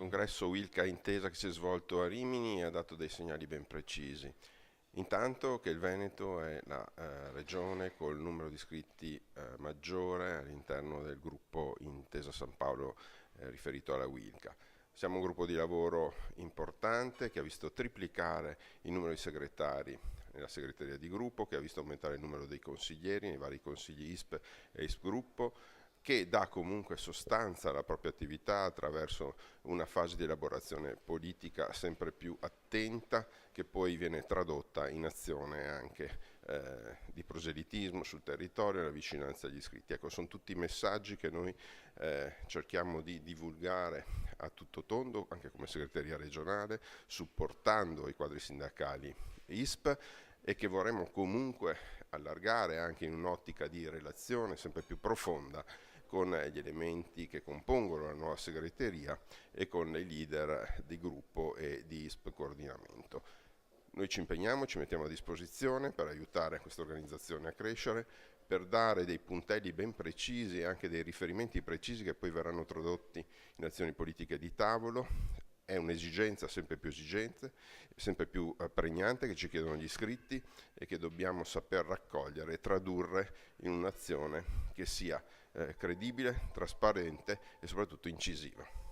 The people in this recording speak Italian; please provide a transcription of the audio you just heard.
congresso Wilca Intesa che si è svolto a Rimini ha dato dei segnali ben precisi. Intanto che il Veneto è la regione col numero di iscritti maggiore all'interno del gruppo Intesa San Paolo riferito alla Wilca. Siamo un gruppo di lavoro importante che ha visto triplicare il numero di segretari nella segreteria di gruppo, che ha visto aumentare il numero dei consiglieri nei vari consigli ISP e ISP gruppo, che dà comunque sostanza alla propria attività attraverso una fase di elaborazione politica sempre più attenta, che poi viene tradotta in azione anche di proselitismo sul territorio e la vicinanza agli iscritti. Ecco, sono tutti messaggi che noi cerchiamo di divulgare a tutto tondo, anche come segreteria regionale, supportando i quadri sindacali ISP, e che vorremmo comunque allargare anche in un'ottica di relazione sempre più profonda con gli elementi che compongono la nuova segreteria e con i leader di gruppo e di ISP coordinamento. Noi ci impegniamo, ci mettiamo a disposizione per aiutare questa organizzazione a crescere, per dare dei puntelli ben precisi e anche dei riferimenti precisi che poi verranno tradotti in azioni politiche di tavolo. È un'esigenza sempre più esigente, sempre più pregnante, che ci chiedono gli iscritti e che dobbiamo saper raccogliere e tradurre in un'azione che sia credibile, trasparente e soprattutto incisiva.